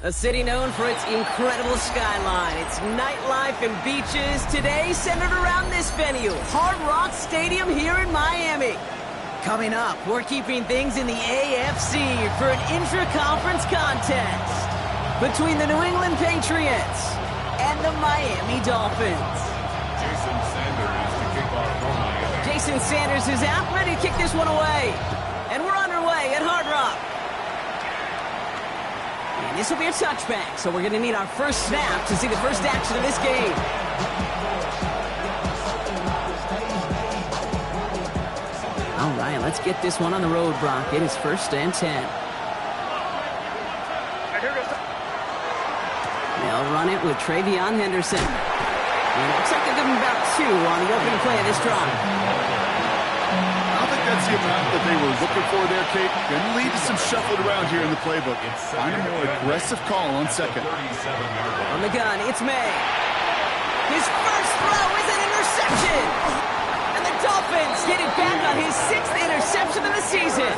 A city known for its incredible skyline, its nightlife and beaches, today centered around this venue, Hard Rock Stadium here in Miami. Coming up, we're keeping things in the AFC for an intra-conference contest between the New England Patriots and the Miami Dolphins. Jason Sanders is out, ready to kick this one away. And we're underway at Hard Rock. And this will be a touchback, so we're going to need our first snap to see the first action of this game. All right, let's get this one on the road, Brock. It is 1st and 10. They'll run it with Travion Henderson. And it looks like they'll give him about 2 on the opening play of this drive. I don't think that's the amount that they were looking for there, Kate. Going to lead to some shuffling around here in the playbook. Find a more aggressive call on second. On the gun, it's May. His first throw is an interception. And the Dolphins get it back on his 6th interception of the season.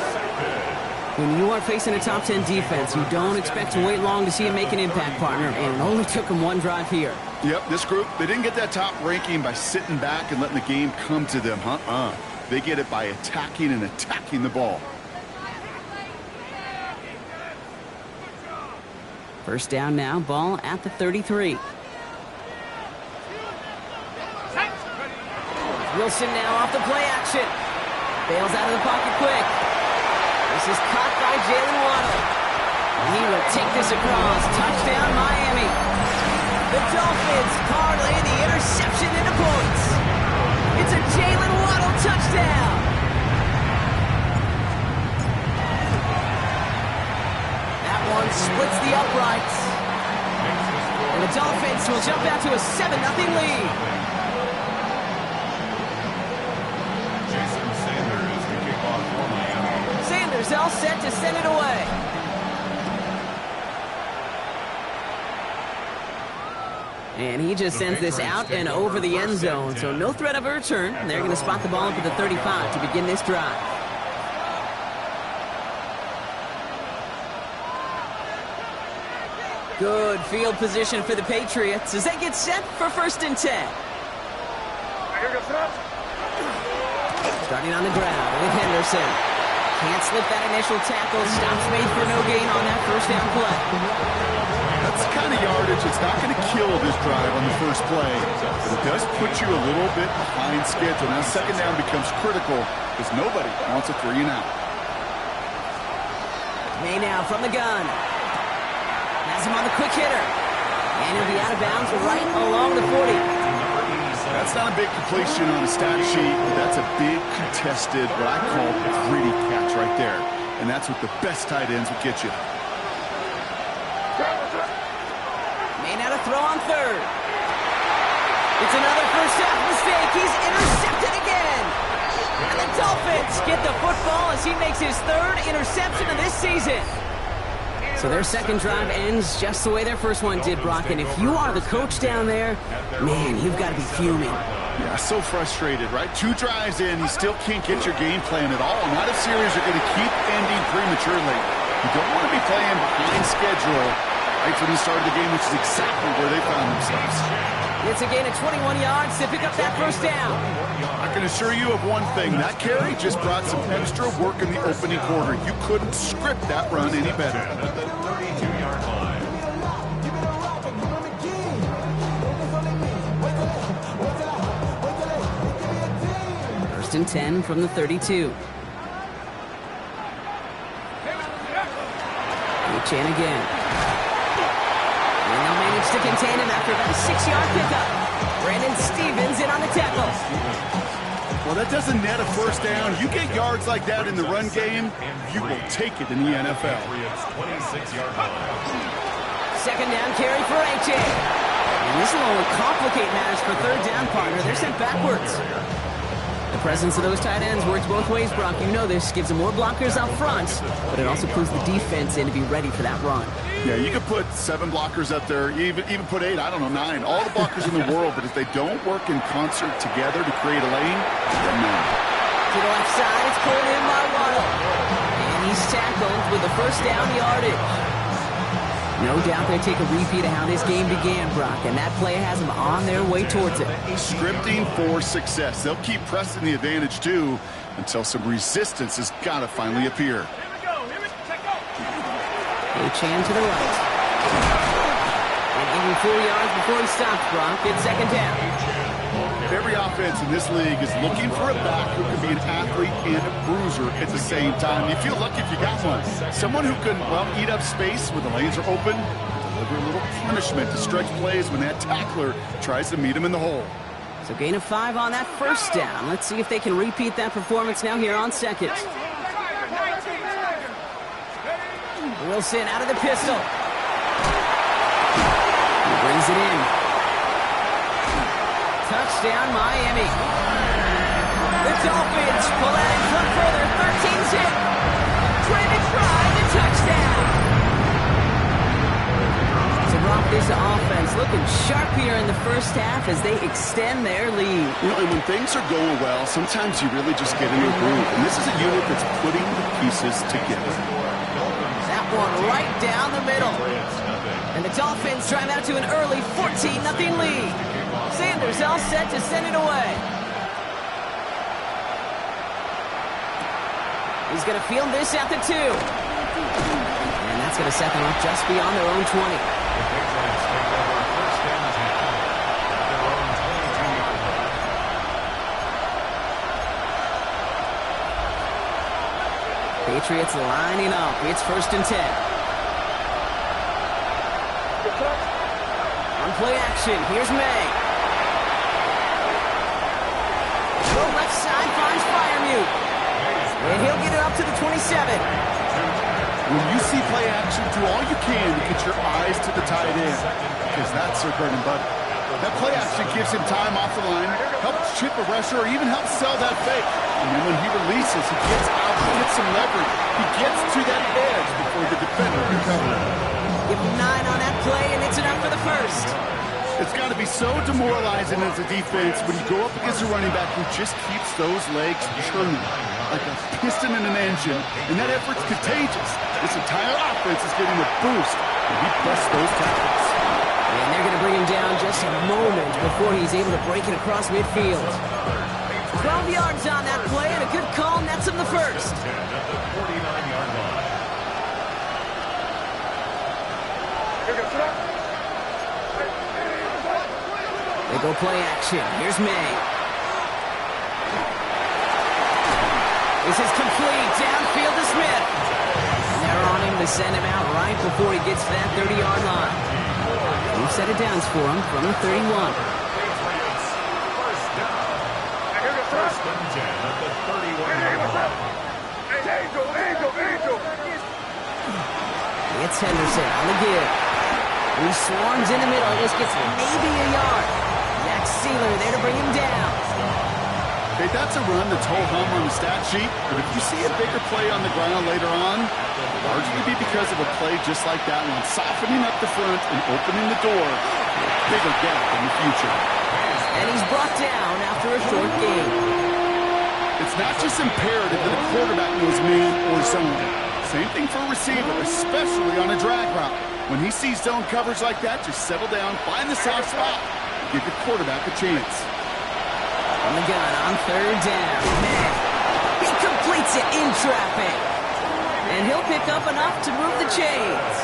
When you are facing a top 10 defense, you don't expect to wait long to see him make an impact, partner. And it only took him 1 drive here. Yep, this group, they didn't get that top ranking by sitting back and letting the game come to them, They get it by attacking and attacking the ball. First down now, ball at the 33. Wilson now off the play action. Bails out of the pocket quick. This is caught by Jalen Waddle. And he will take this across. Touchdown, Miami. The Dolphins parlay the interception into points. It's a Jalen Waddle touchdown. That one splits the uprights. And the Dolphins will jump out to a 7-0 lead. Sanders all set to send it away. And he just sends this out and over the end zone, so no threat of a return. They're going to spot the ball up at the 35 to begin this drive. Good field position for the Patriots as they get set for 1st and 10. Starting on the ground with Henderson. Can't slip that initial tackle. Stops made for no gain on that first down play. That's the kind of yardage it's not going to kill this drive on the first play. But it does put you a little bit behind schedule. Now second down becomes critical because nobody wants a 3 and out. May now from the gun. Has him on the quick hitter. And he'll be out of bounds right along the 40. That's not a big completion on a stat sheet, but that's a big contested, what I call gritty catch right there. And that's what the best tight ends will get you. May now to throw on 3rd. It's another first half mistake. He's intercepted again. And the Dolphins get the football as he makes his 3rd interception of this season. So their second drive ends just the way their first one did, Brock. And if you are the coach down there, man, you've got to be fuming. Yeah, so frustrated, right? 2 drives in, you still can't get your game plan at all. Not if series are going to keep ending prematurely. You don't want to be playing behind schedule right from the start of the game, which is exactly where they found themselves. It's a gain of 21 yards to pick up that first down. I can assure you of one thing. That carry just brought some extra work in the opening quarter. You couldn't script that run any better. First and 10 from the 32. Chan again. And they'll manage to contain him after about a 6-yard pickup. Brandon Stevens in on the tackle. Well, that doesn't net a first down. You get yards like that in the run game, you will take it in the NFL. Second down carry for A.J. And this will only complicate matters for 3rd down, partner. They're sent backwards. The presence of those tight ends works both ways, Brock. You know this. Gives them more blockers up front, but it also puts the defense in to be ready for that run. Yeah, you could put 7 blockers up there, even put 8, I don't know, 9. All the blockers in the world, but if they don't work in concert together to create a lane, then no. To the left side, it's pulled in by Waddle. And he's tackled with the first down yardage. No doubt they take a repeat of how this game began, Brock, and that play has them on their way towards it. Scripting for success. They'll keep pressing the advantage, too, until some resistance has got to finally appear. H-hand to the right. And even 4 yards before he stops, Brock. It's second down. Every offense in this league is looking for a back who can be an athlete and a bruiser at the same time. You feel lucky if you got one. Someone who can, well, eat up space when the lanes are open, deliver a little punishment to stretch plays when that tackler tries to meet him in the hole. So gain of 5 on that first down. Let's see if they can repeat that performance now here on second. Wilson out of the pistol. He brings it in. Touchdown, Miami. The Dolphins pull out in front further. 13's hit. Travis Drive, the touchdown. So, Brock, this offense looking sharp here in the first half as they extend their lead. You know, and when things are going well, sometimes you really just get in a groove. And this is a unit that's putting the pieces together. That one right down the middle. And the Dolphins drive out to an early 14-0 lead. Sanders all set to send it away. He's going to field this at the 2. And that's going to set them up just beyond their own 20. Patriots lining up. It's 1st and 10. On play action, here's May. Go left side, finds Freiermuth. And he'll get it up to the 27. When you see play action, do all you can to get your eyes to the tight end, because that's their bread and butter. That play action gives him time off the line, helps chip a rusher, or even helps sell that fake. And then when he releases, he gets out, he gets some leverage. He gets to that edge before the defender can cover it. Give him 9 on that play, and it's enough for the first. It's got to be so demoralizing as a defense when you go up against a running back who just keeps those legs churning like a piston in an engine, and that effort's contagious. This entire offense is getting a boost, and he busts those tackles. And they're going to bring him down just a moment before he's able to break it across midfield. 12 yards on that play, and a good call nets him the first. They go play action. Here's May. This is complete. Downfield to Smith. And they're on him to send him out right before he gets to that 30-yard line. We've set it downs for him from the 31. First and 10 at the 31-yard line. It's Henderson on the give. He swarms in the middle. Just gets maybe a yard. Max Sealer there to bring him down. Okay, that's a run that's ho-hum on the stat sheet, but if you see a bigger play on the ground later on, it'll largely be because of a play just like that one, softening up the front and opening the door for a bigger gap in the future. And he's brought down after a short gain. It's not just imperative that a quarterback knows man or zone. Same thing for a receiver, especially on a drag route. When he sees zone coverage like that, just settle down, find the soft spot, and give your quarterback a chance. On the gun on 3rd down. Man, he completes it in traffic. And he'll pick up enough to move the chains.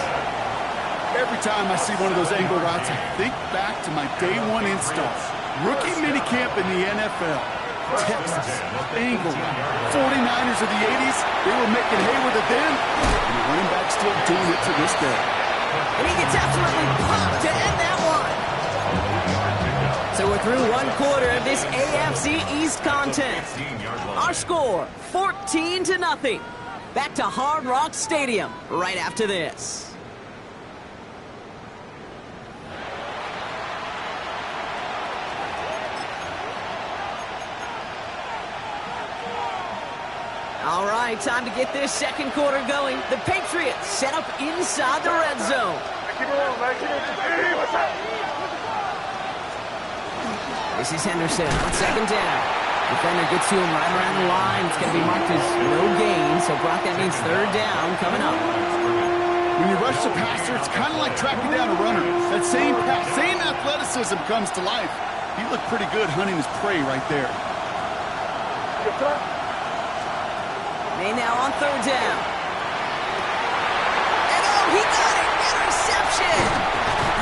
Every time I see one of those angle routes, I think back to my day 1 install. Rookie minicamp in the NFL. Texas, angle route. 49ers of the 80s, they were making hay with it then, and the running back's still doing it to this day. And he gets absolutely popped to end that one. So we're through 1 quarter of this AFC East contest. Our score, 14-0. Back to Hard Rock Stadium right after this. All right, time to get this second quarter going. The Patriots set up inside the red zone. This is Henderson on 2nd down. Defender gets to him right around the line. It's going to be marked as no gain. So, Brock, that means 3rd down coming up. When you rush the passer, it's kind of like tracking down a runner. That same athleticism comes to life. He looked pretty good hunting his prey right there. May now on third down. And oh, he got it! Interception!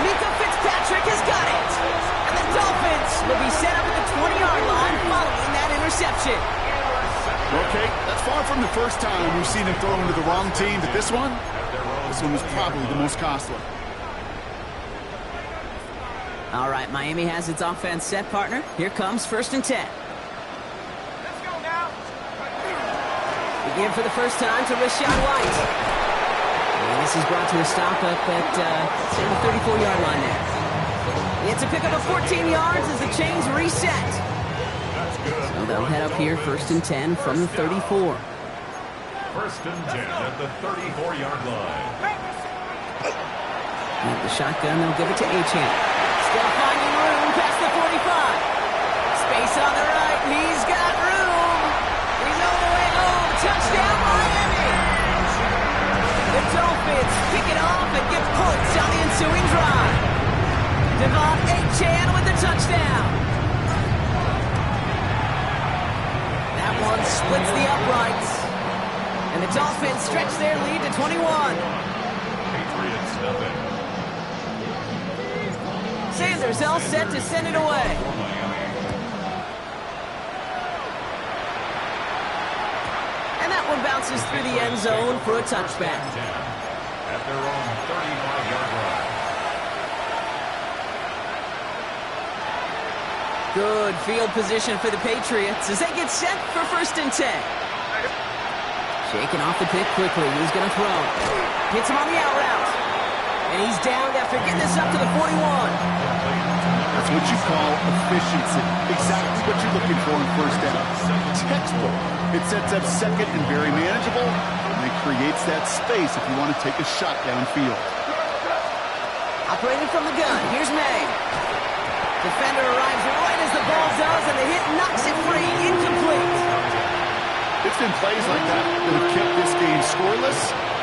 Mika Fitzpatrick has got it! And the Dolphins will be set up at the 20-yard line following that interception. Okay, that's far from the first time we've seen him throw into the wrong team, but this one was probably the most costly. All right, Miami has its offense set, partner. Here comes 1st and 10. Let's go now. Begin for the first time to Rashad White. And this is brought to a stop up at the 34-yard line there. It's a pickup of 14 yards as the chains reset. So they'll head up here 1st and 10 from the 34. 1st and 10 at the 34-yard line. With the shotgun, they'll give it to Achane. Still finding room past the 45. Space on the right. He's got room. He's on the way home. Touchdown, Miami. The Dolphins pick it off and get points on the ensuing drive. Devon Achane with the touchdown. That one splits the uprights. And the Dolphins stretch their lead to 21. Patriots nothing. Sanders all set to send it away. And that one bounces through the end zone for a touchback. At their own 35-yard line. Good field position for the Patriots as they get set for 1st and 10. Shaking off the pick quickly. He's going to throw. Hits him on the out route. And he's down after getting this up to the 41. That's what you call efficiency. Exactly what you're looking for in 1st down. Textbook. It sets up 2nd and very manageable, and it creates that space if you want to take a shot downfield. Operating from the gun. Here's May. Defender arrives right as the ball does, and the hit knocks it free. Incomplete. It's been plays like that that have kept this game scoreless,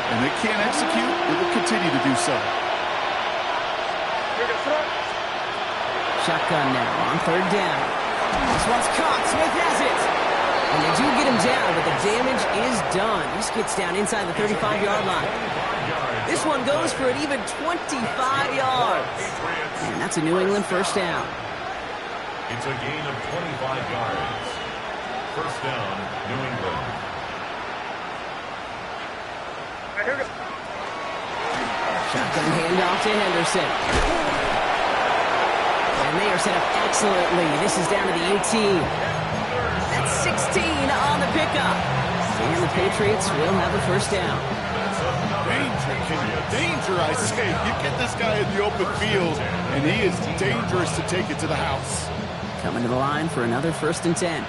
and they can't execute. It will continue to do so. Shotgun now on 3rd down. This one's caught. Smith has it. And they do get him down, but the damage is done. He gets down inside the 35-yard line. This one goes for an even 25 yards. And that's a New England 1st down. It's a gain of 25 yards. 1st down, New England. Shotgun handoff to Henderson. And they are set up excellently. This is down to the 18. That's 16 on the pickup. And the Patriots will have a 1st down. Danger, I say. You get this guy in the open field, and he is dangerous to take it to the house. Coming to the line for another 1st and 10.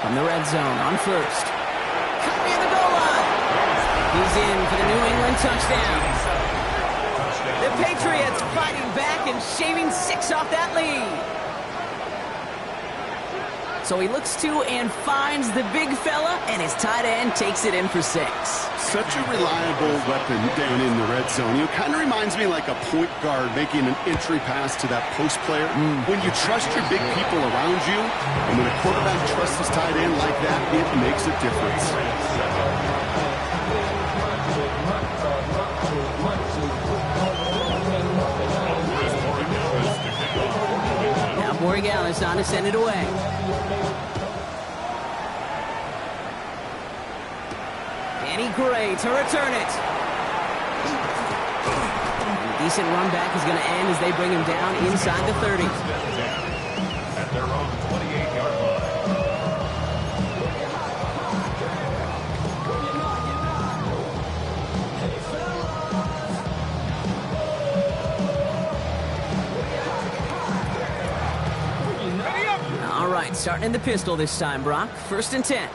From the red zone on 1st. Cut near the goal line. He's in for the New England touchdown. The Patriots fighting back and shaving 6 off that lead. So he looks to and finds the big fella, and his tight end takes it in for 6. Such a reliable weapon down in the red zone. It kind of reminds me like a point guard making an entry pass to that post player. When you trust your big people around you, and when a quarterback trusts his tight end like that, it makes a difference. Now Borregales on to send it away. Danny Gray to return it. A decent run back is going to end as they bring him down inside the 30. At their own 28-yard line. All right, starting in the pistol this time, Brock. 1st and 10.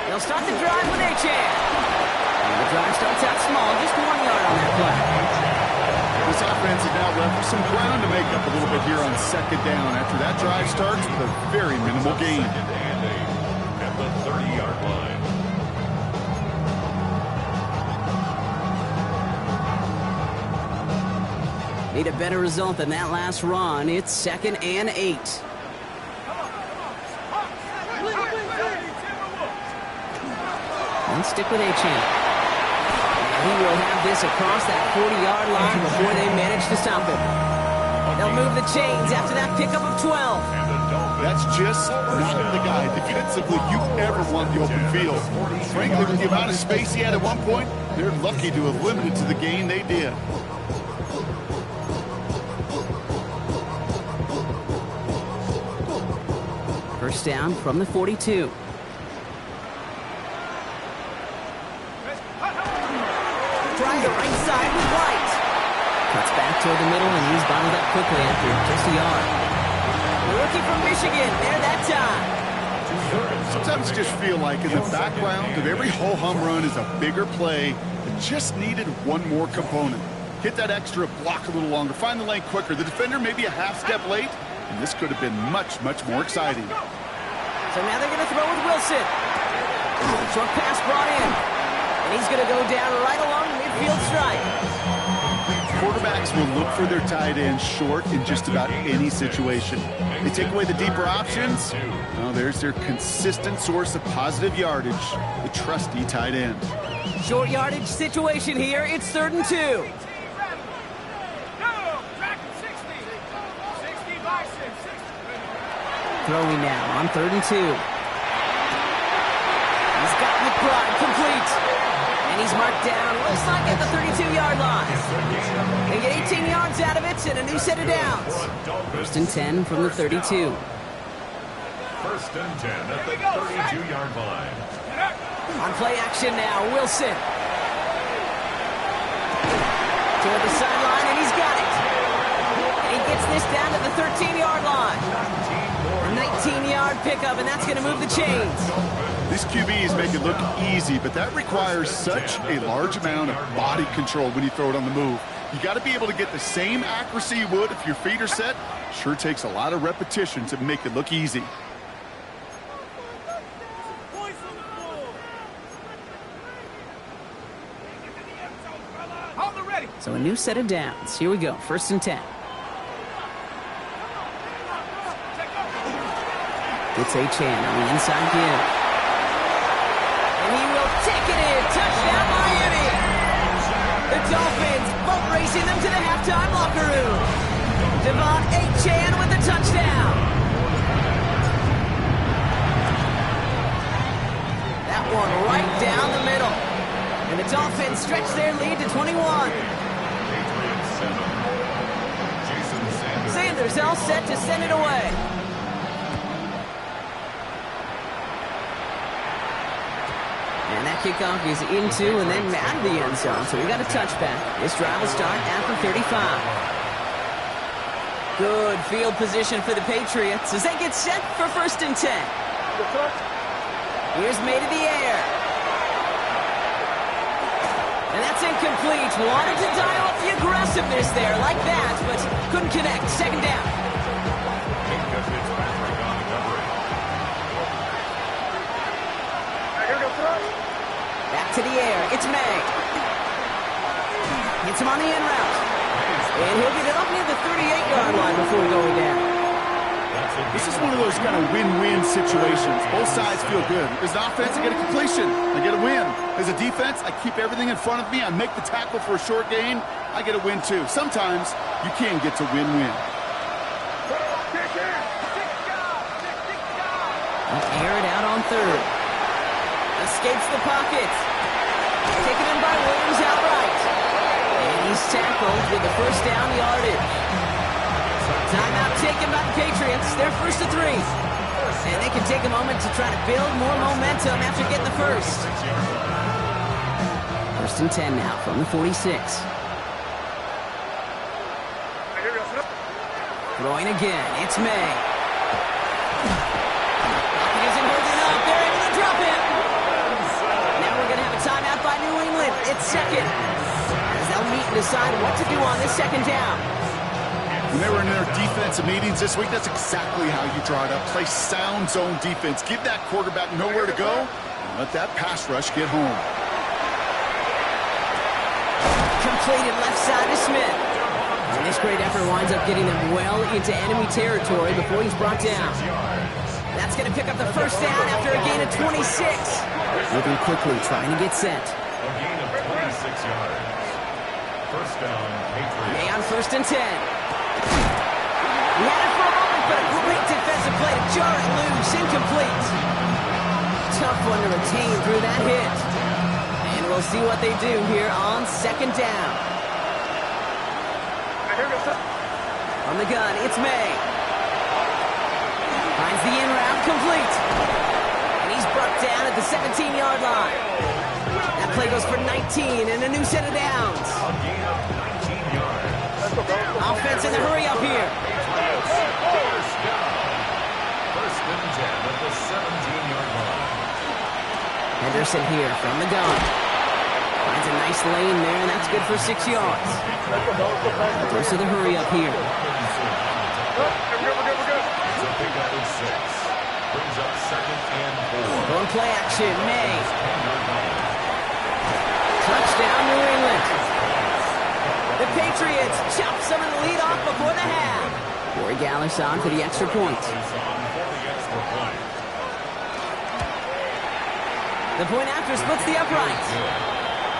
They'll start the drive with Achane. And the drive starts out small, just 1 yard on that play. This offense is now left with some ground to make up a little bit here on 2nd down after that drive starts with a very minimal gain. Need a better result than that last run. It's 2nd and 8. And stick with Achane. He will have this across that 40-yard line before they manage to stop him. They'll move the chains after that pickup of 12. That's just not the guy defensively you ever want the open field. Frankly, with the amount of space he had at one point, they're lucky to have limited to the gain they did. First down from the 42. Trying the right side with White. Cuts back toward the middle, and he's bottled up quickly after just a yard. The rookie from Michigan, there that time. Sometimes you just feel like in the background of every ho-hum run is a bigger play that just needed one more component. Hit that extra block a little longer, find the lane quicker. The defender may be a half step late, and this could have been much, much more exciting. So now they're going to throw with Wilson. Short pass brought in. And he's going to go down right along the midfield stripe. Quarterbacks will look for their tight end short in just about any situation. They take away the deeper options. Well, there's their consistent source of positive yardage, the trusty tight end. Short yardage situation here. It's 3rd and 2. Throwing now on 3rd and 2. He's got McBride complete. And he's marked down. Looks like at the 32-yard line. They get 18 yards out of it and a new set of downs. 1st and 10 from the 32. 1st and 10 at the 32-yard line. On play action now, Wilson. Toward the sideline, and he's got it. And he gets this down to the 13-yard line. A 19-yard pickup, and that's going to move the chains. These QBs make it look easy, but that requires such a large amount of body control when you throw it on the move. You got to be able to get the same accuracy you would if your feet are set. Sure takes a lot of repetition to make it look easy. So a new set of downs. Here we go. 1st and 10. It's Achane on the inside give. And he will take it in. Touchdown, Miami. The Dolphins boat racing them to the halftime locker room. Devon Achane with the touchdown. That one right down the middle. And the Dolphins stretch their lead to 21. Sanders all set to send it away. And that kickoff is into and then out of the end zone. So we got a touchback. This drive will start at the 35. Good field position for the Patriots as they get set for 1st and 10. Here's made in the air. And that's incomplete. Wanted to dial up the aggressiveness there like that, but couldn't connect. 2nd down. Back to the air. It's May. Hits him on the in route. And he'll get it up near the 38-yard line before going down. This is one of those kind of win-win situations. Both sides feel good. As an offense, I get a completion. I get a win. As a defense, I keep everything in front of me. I make the tackle for a short gain. I get a win, too. Sometimes, you can get to win-win. Air it out on 3rd. Escapes the pocket. Taken in by Williams outright. And he's tackled with the 1st down yardage. Timeout taken by the Patriots. They're 1st to 3. And they can take a moment to try to build more momentum after getting the 1st. 1st and 10 now from the 46. Throwing again. It's May. Pocket isn't holding up. They're able to drop it. Now we're going to have a timeout by New England. It's 2nd. As they'll meet and decide what to do on this 2nd down. When they were in their defensive meetings this week, that's exactly how you draw it up. Play sound zone defense. Give that quarterback nowhere to go, and let that pass rush get home. Completed left side to Smith. And this great effort winds up getting them well into enemy territory before he's brought down. That's going to pick up the first down after a gain of 26. Moving quickly, trying to get set. A gain of 26 yards. First down, Patriots. May on 1st and 10. He had it for a moment, but a great defensive play to jar it loose. Incomplete. Tough one to retain through that hit. And we'll see what they do here on 2nd down. On the gun, it's May. Finds the in route, complete. And he's brought down at the 17-yard line. That play goes for 19 and a new set of downs. A gain of 19 yards. Offense in the hurry up here. First down. 1st and 10 at the 17-yard line. Henderson here from the gun. Finds a nice lane there, and that's good for 6 yards. Goes to the hurry up here. It's a pickup of 6. Brings up 2nd and 4. Going play action, May. Touchdown, New England. The Patriots chop some of the lead off before the half. Corey Gallis on for the extra point. The point after splits the uprights.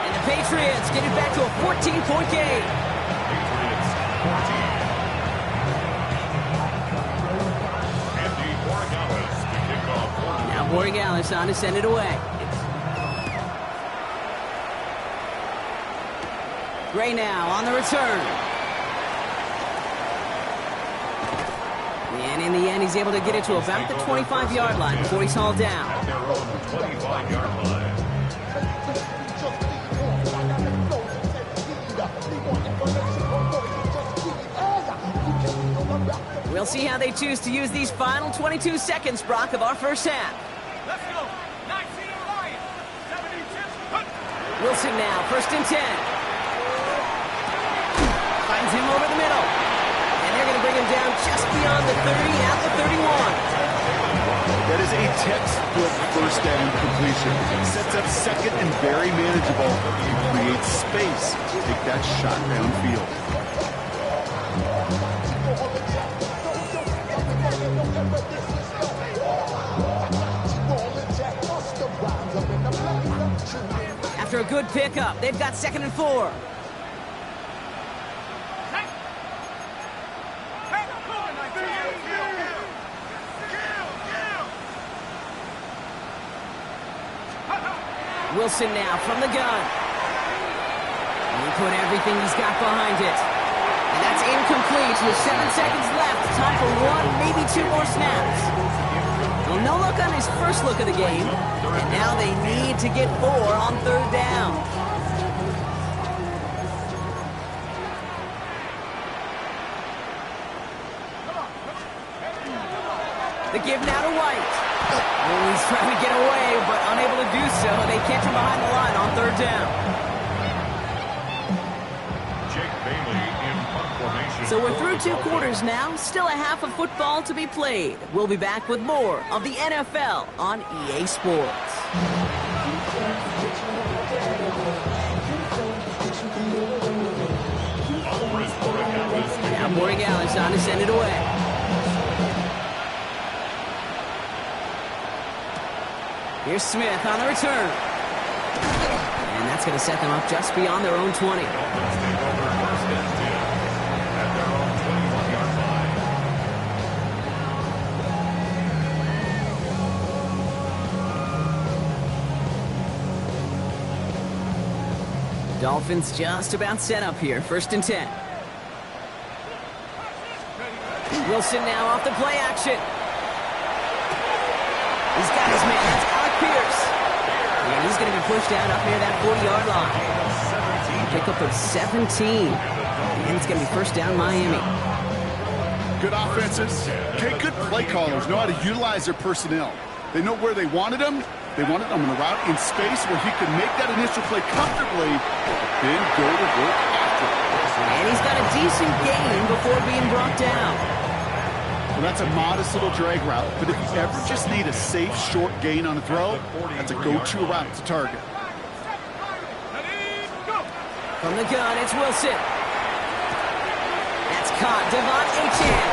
And the Patriots get it back to a 14-point game. Patriots 14. Andy Borregales to kick off. Now Borregales on to send it away. Gray now on the return. And in the end, he's able to get it to about the 25-yard line before he's hauled down. At their own 25-yard line. We'll see how they choose to use these final 22 seconds, Brock, of our first half. Let's go. 19 Lions. 72. Wilson now, 1st and 10. Finds him over the middle. And they're going to bring him down just beyond the 30 at the 31. That is a textbook first down completion. Sets up 2nd and very manageable. Creates space to take that shot downfield. After a good pickup, they've got 2nd and 4. Wilson now from the gun. He put everything he's got behind it. And that's incomplete with 7 seconds left. Time for 1, maybe 2 more snaps. Well, no luck on his first look of the game. And now they need to get 4 on 3rd down. The give now to White. Oh, he's trying to get away, but unable to do so. They catch him behind the line on 3rd down. Jake Bailey in punt formation. So we're through 2 quarters now. Still a half of football to be played. We'll be back with more of the NFL on EA Sports. Now Borregales on to send it away. Here's Smith on the return. And that's going to set them up just beyond their own 20. Dolphins just about set up here. 1st and 10. Wilson now off the play action. He's got his man. That's Alec Pierce. And he's going to be pushed out up near that 40-yard line. Pick up of 17. And it's going to be 1st down Miami. Good offenses. Okay, good play callers know how to utilize their personnel. They know where they wanted them. They wanted them on the route in space where he could make that initial play comfortably, then go to work after it. And he's got a decent gain before being brought down. Well, that's a modest little drag route, but if you ever just need a safe, short gain on a throw, that's a go-to route to target. From the gun, it's Wilson. It's caught. Devon Achane.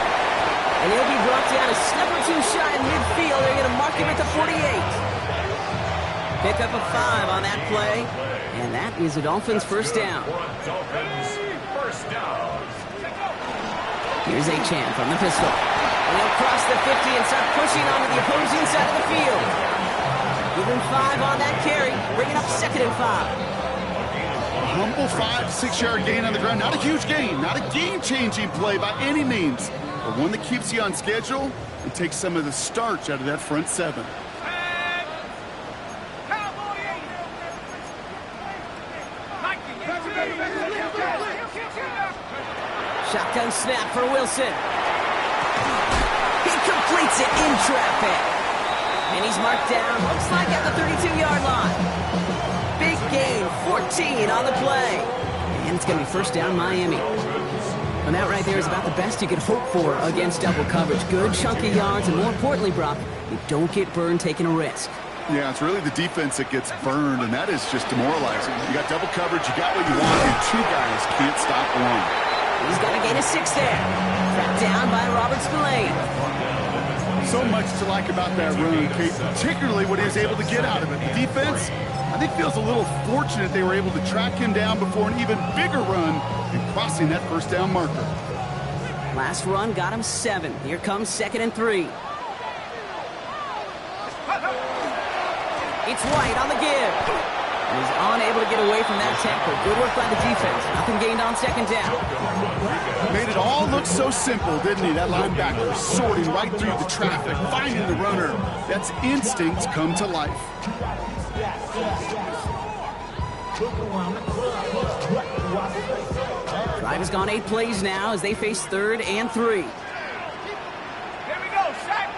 And he'll be brought down a step or two shy in midfield. They're going to mark him at the 48. Pick up a 5 on that play. And that is a Dolphins first down. Here's Achane from the pistol. And he'll cross the 50 and start pushing onto the opposing side of the field. Give him 5 on that carry. Bringing up 2nd and 5. Humble 5 to 6 yard gain on the ground. Not a huge gain, not a game-changing play by any means, but one that keeps you on schedule and takes some of the starch out of that front 7. Shotgun snap for Wilson. He completes it in traffic. And he's marked down, looks like at the 32-yard line. Big gain, 14 on the play. And it's going to be first down Miami. And that right there is about the best you could hope for against double coverage. Good chunky yards, and more importantly, Brock, you don't get burned taking a risk. Yeah, it's really the defense that gets burned, and that is just demoralizing. You got double coverage, you got what you want, and 2 guys can't stop one. He's got to gain a 6 there. Trapped down by Robert Spillane. So much to like about that run, Kate, particularly what he was able to get out of it. The defense, I think, feels a little fortunate they were able to track him down before an even bigger run and crossing that first down marker. Last run got him 7. Here comes 2nd and 3. It's White on the give. And he's unable to get away from that tackle. Good work by the defense. Nothing gained on 2nd down. Made it all look so simple, didn't he? That linebacker sorting right through the traffic, finding the runner. That's instincts come to life. Drive has gone 8 plays now as they face 3rd and 3. Here we go, Shaq.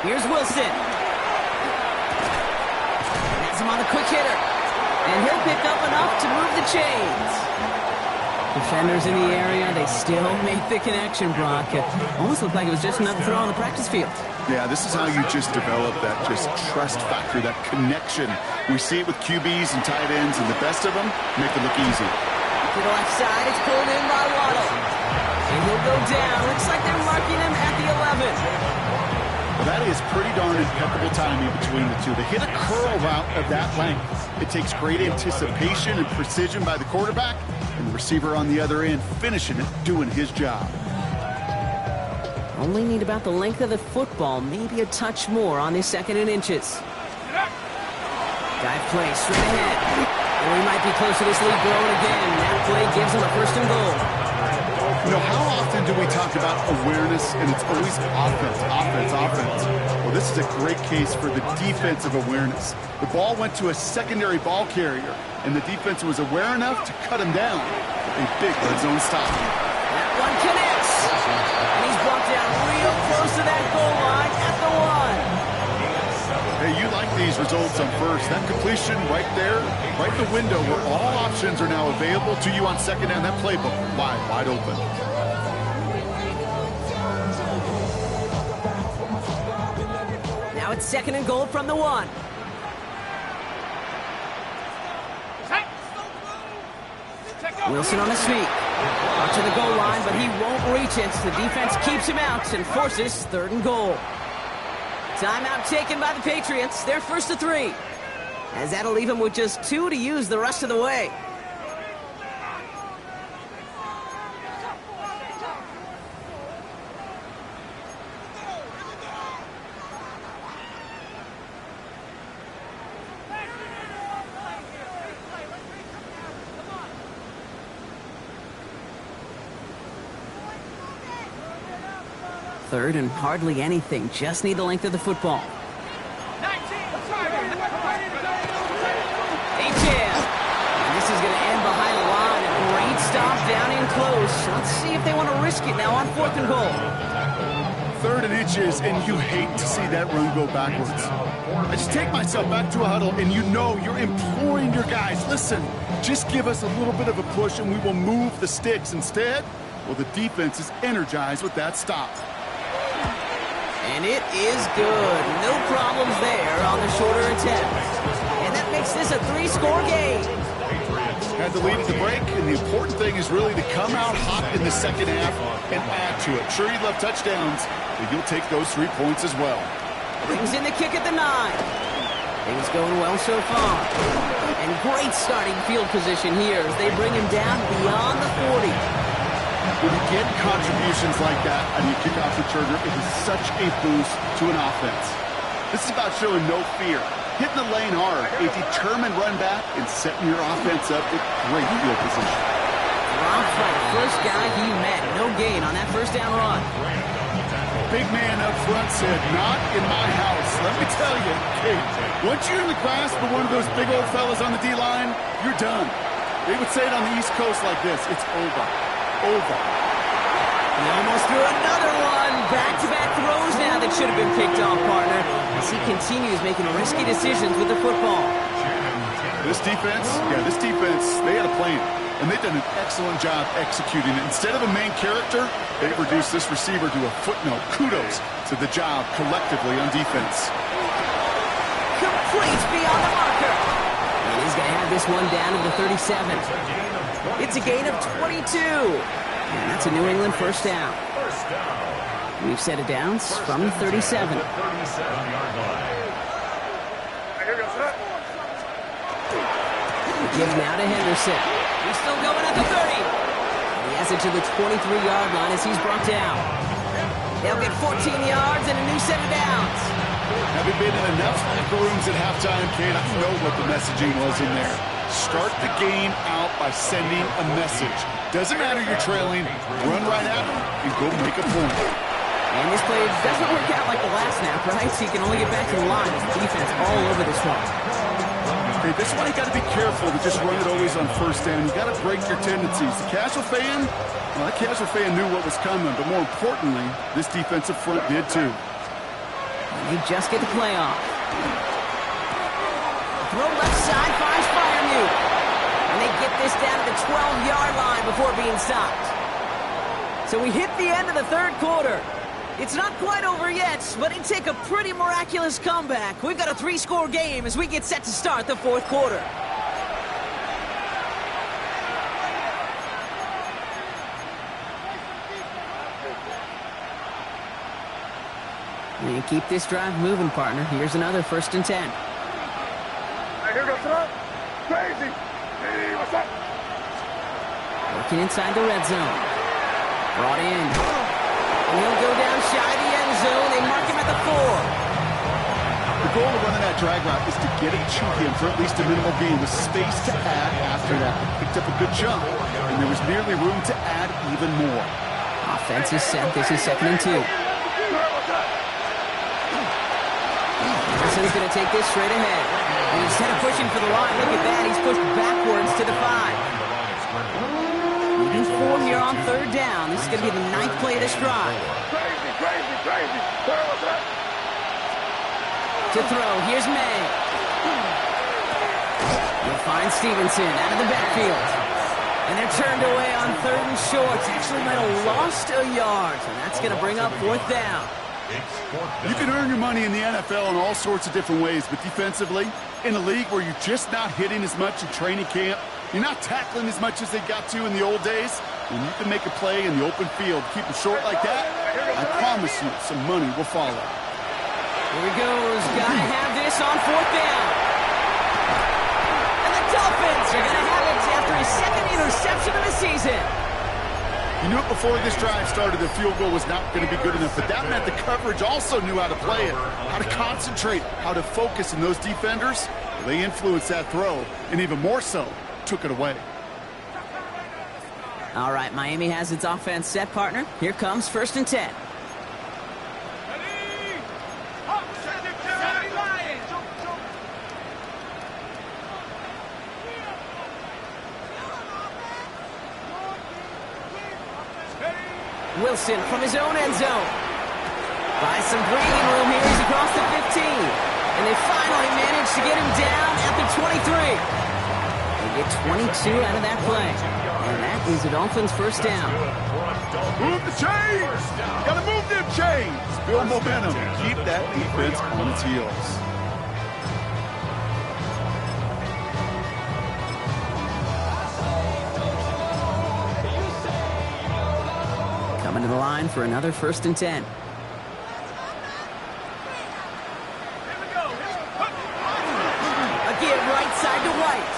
Here's Wilson. Has him on the quick hitter. And he'll pick up enough to move the chains. Defenders in the area, they still make the connection, Brock. It almost looked like it was just another throw on the practice field. Yeah, this is how you just develop that just trust factor, that connection. We see it with QBs and tight ends, and the best of them make it look easy. To the left side, it's pulled in by Waddle. And he'll go down. Looks like they're marking him at the 11. Well, that is pretty darn impeccable timing between the two. To hit a curl route of that length, it takes great anticipation and precision by the quarterback, and the receiver on the other end finishing it, doing his job. Only need about the length of the football, maybe a touch more on his 2nd and inches. Dive play straight ahead. And we might be close to this lead growing again. That play gives him a 1st and goal. You know, how often do we talk about awareness, and it's always offense, offense, offense? Well, this is a great case for the defensive awareness. The ball went to a secondary ball carrier, and the defense was aware enough to cut him down. A big red zone stop. That one connects. And he's brought down real close to that goal line at the 1. Hey, you like these results on first. That completion right there, right in the window where all options are now available to you on 2nd down. That playbook wide open. Now it's 2nd and goal from the 1. Wilson on the sneak. Out to the goal line, but he won't reach it. The defense keeps him out and forces 3rd and goal. Timeout taken by the Patriots. They're 1st to 3. As that'll leave him with just 2 to use the rest of the way. Third and hardly anything. Just need the length of the football. Achane. And this is going to end behind the line. A great stop down in close. Let's see if they want to risk it now on 4th and goal. 3rd and inches, and you hate to see that run go backwards. I just take myself back to a huddle, and you know you're imploring your guys, listen, just give us a little bit of a push, and we will move the sticks. Instead, well, the defense is energized with that stop. And it is good. No problems there on the shorter attempt. And that makes this a 3-score game. Had the lead at the break, and the important thing is really to come out hot in the second half and add to it. Sure, you love touchdowns, but you'll take those 3 points as well. Brings in the kick at the 9. Things going well so far. And great starting field position here as they bring him down beyond the 40. When you get contributions like that on your kickoff returner, it is such a boost to an offense. This is about showing no fear, hitting the lane hard, a determined run back, and setting your offense up with great field position. Dropped by the first guy he met. No gain on that first down run. Big man up front said, "Not in my house." Let me tell you, hey, once you're in the grasp of one of those big old fellas on the D-line, you're done. They would say it on the East Coast like this: it's over. Over. He almost threw another one. Back-to-back throws now that should have been picked off, partner, as he continues making risky decisions with the football. This defense, they had a plan, and they've done an excellent job executing it. Instead of a main character, they've reduced this receiver to a footnote. Kudos to the job collectively on defense. Complete beyond the marker. And he's going to have this one down to the 37. It's a gain of 22. And that's a New England first down. We've set it downs from the 37. Gives now to Henderson. He's still going at the 30. He has it to the 23-yard line as he's brought down. They'll get 14 yards and a new set of downs. Having been in enough locker rooms at halftime, Kate, I know what the messaging was in there. Start the game out by sending a message. Doesn't matter you're trailing, run right at them and go make a point. And this play doesn't work out like the last snap, right? So he can only get back in line with defense all over this one. Okay, this one you got to be careful to just run it always on first down. You got to break your tendencies. The casual fan, well, that casual fan knew what was coming, but more importantly, this defensive front did too. You just get the play off. Throw left side, finds Firemute. And they get this down to the 12-yard line before being stopped. So we hit the end of the third quarter. It's not quite over yet, but it'd take a pretty miraculous comeback. We've got a 3-score game as we get set to start the fourth quarter. And keep this drive moving, partner. Here's another 1st and 10. Hey, here goes up. Crazy. Hey, what's up? Working inside the red zone. Brought in. And he'll go down shy of the end zone. They mark him at the 4. The goal of running that drag route is to get it to him for at least a minimal gain with space to add after that. Picked up a good chunk, and there was nearly room to add even more. Offense is set. This is 2nd and 2. Anderson's going to take this straight ahead. And instead of pushing for the line, look at that. He's pushed backwards to the 5. Moving 4 here on 3rd down. This is going to be the 9th play of this drive. Crazy. To throw, here's May. He'll find Stevenson out of the backfield. And they're turned away on 3rd and short. Actually might have lost a yard. And that's going to bring up 4th down. You can earn your money in the NFL in all sorts of different ways, but defensively, in a league where you're just not hitting as much in training camp, you're not tackling as much as they got to in the old days, and you can make a play in the open field, keep it short like that, I promise you some money will follow. Here he goes. Got to have this on 4th down. And the Dolphins are going to have it after his 2nd interception of the season. You knew it before this drive started, the field goal was not going to be good enough, but that meant the coverage also knew how to play it, how to concentrate, how to focus, and those defenders, they influenced that throw, and even more so, took it away. All right, Miami has its offense set, partner. Here comes 1st and 10. Wilson from his own end zone. Buys some breathing room here. He's across the 15. And they finally manage to get him down at the 23. They get 22 out of that play. And that is the Dolphins' first down. Move the chains! Gotta move them chains! Build momentum. Keep that defense on its heels. to the line for another 1st and 10. Again, right side to White.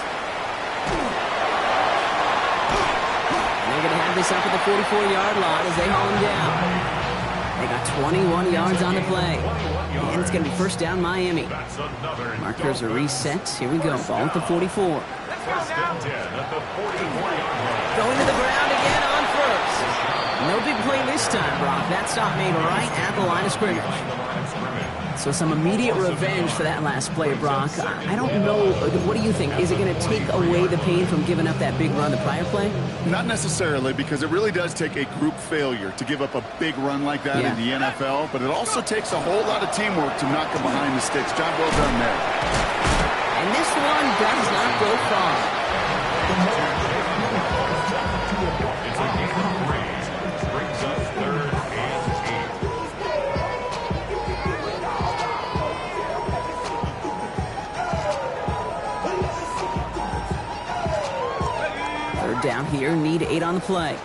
And they're going to have this up at the 44-yard line as they haul him down. They got 21 yards on the play. And it's going to be 1st down Miami. Markers are reset. Here we go. Ball at the 44. First and 10 at the 44-yard line. Going to the ground again on 1st. No big play this time, Brock. That stop made right at the line of scrimmage. So some immediate revenge for that last play, Brock. I don't know. What do you think? Is it going to take away the pain from giving up that big run the prior play? Not necessarily, because it really does take a group failure to give up a big run like that in the NFL, but it also takes a whole lot of teamwork to knock them behind the sticks. Job well done there. And this one does not go far. It's a gain of 3. Brings up 3rd and 8. 3rd down here. Need 8 on the play.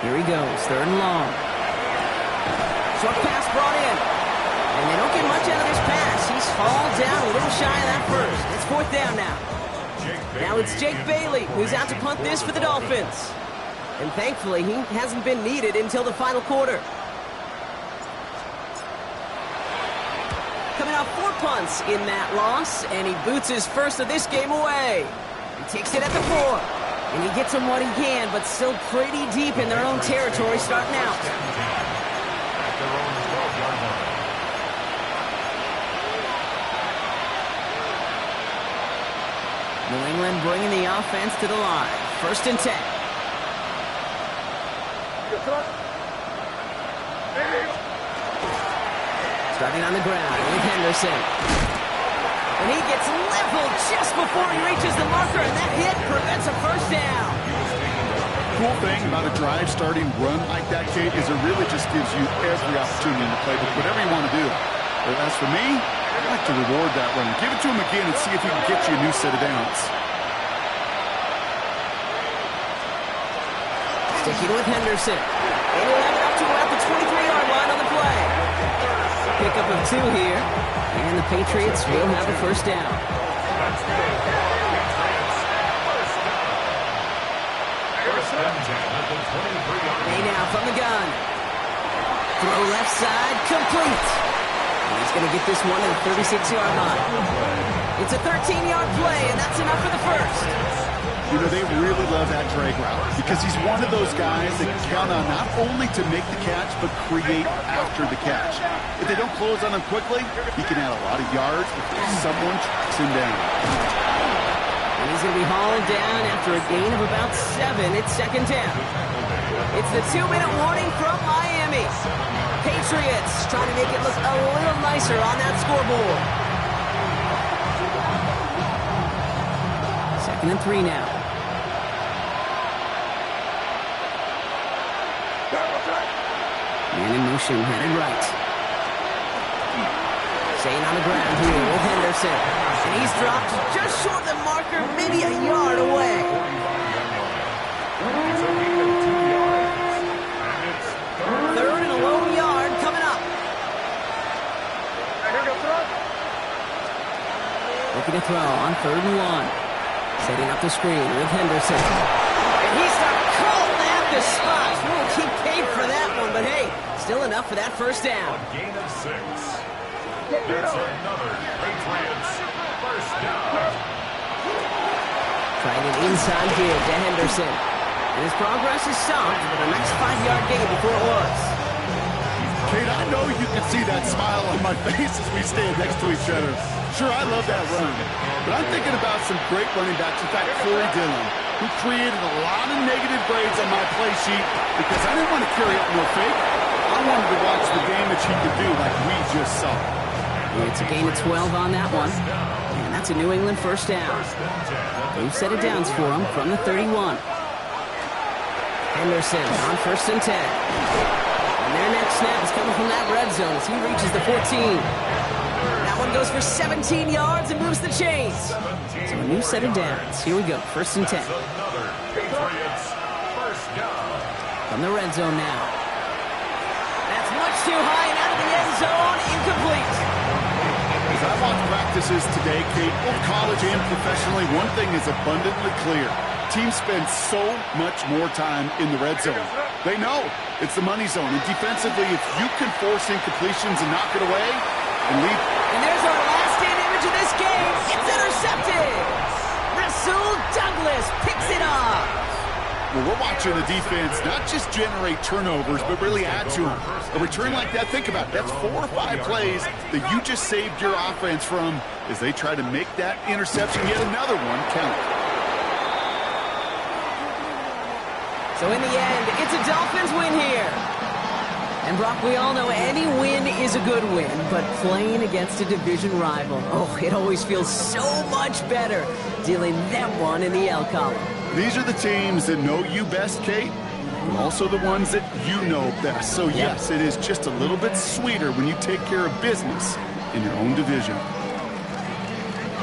Here he goes, 3rd and long. Short pass brought in. And they don't get much out of this pass. He's hauled down a little shy of that 1st. It's 4th down now. Now it's Jake Bailey who's out to punt this for the Dolphins. And thankfully, he hasn't been needed until the final quarter. Coming out 4 punts in that loss, and he boots his 1st of this game away. He takes it at the 4. And he gets them what he can, but still pretty deep in their own territory starting out. At their own 12-yard line. New England bringing the offense to the line. 1st and 10. Starting on the ground with Henderson. And he gets leveled just before he reaches the marker, and that hit prevents a 1st down. Cool thing about a drive starting run like that, Kate, is it really just gives you every opportunity in the playbook, whatever you want to do. But as for me, I'd like to reward that run. Give it to him again and see if he can get you a new set of downs. Sticking with Henderson. And he'll have it up to about the 23-yard line on the play. Pickup of 2 here. And the Patriots will have a 1st down. Hey now from the gun. Throw left side, complete. And he's going to get this one at the 36-yard line. It's a 13-yard play, and that's enough for the 1st. You know, they really love that drag route because he's one of those guys that can count on not only to make the catch, but create after the catch. If they don't close on him quickly, he can add a lot of yards before someone tracks him down. And he's going to be hauled down after a gain of about 7. It's 2nd down. It's the 2-minute warning from Miami. Patriots trying to make it look a little nicer on that scoreboard. 2nd and 3 now. Man in motion, headed right. Staying on the ground here with Henderson. And he's dropped just short of the marker, maybe a yard away. Third and a lone yard coming up. Looking to throw on 3rd and 1. Setting up the screen with Henderson. And he's not called at the spot. We'll keep paid for that one, but hey, still enough for that 1st down. A gain of 6. That's another Patriots 1st down. Trying an inside give to Henderson. And his progress is stopped with a nice 5-yard gain before it was. Kate, I know you can see that smile on my face as we stand next to each other. Sure, I love that run. But I'm thinking about some great running backs. In fact, Corey Dillon, who created a lot of negative grades on my play sheet because I didn't want to carry up no fake. I wanted to watch the damage he could do like we just saw. It's a gain of 12 on that one. And that's a New England 1st down. They've set it downs for him from the 31. Henderson on 1st and 10. And their next snap is coming from that red zone as he reaches the 14. That one goes for 17 yards and moves the chains. So a new set of downs. Here we go, 1st and 10. Another Patriots first down. From the red zone now. That's much too high and out of the end zone. Incomplete. As I watch practices today, Kate, both college and professionally, one thing is abundantly clear. Teams spend so much more time in the red zone. They know it's the money zone. And defensively, if you can force incompletions and knock it away and lead. And there's our last stand image of this game. It's intercepted. Rasul Douglas picks it off. Well, we're watching the defense not just generate turnovers, but really add to them. A return like that, think about it. That's 4 or 5 plays that you just saved your offense from as they try to make that interception, yet another one, count. So in the end, it's a Dolphins win here. And Brock, we all know any win is a good win, but playing against a division rival, oh, it always feels so much better dealing them one in the L column. These are the teams that know you best, Kate, and also the ones that you know best. So yes, it is just a little bit sweeter when you take care of business in your own division.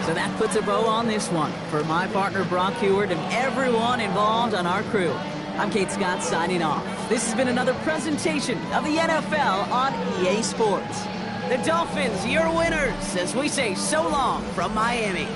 So that puts a bow on this one. For my partner, Brock Heward, and everyone involved on our crew, I'm Kate Scott signing off. This has been another presentation of the NFL on EA Sports. The Dolphins, your winners, as we say so long from Miami.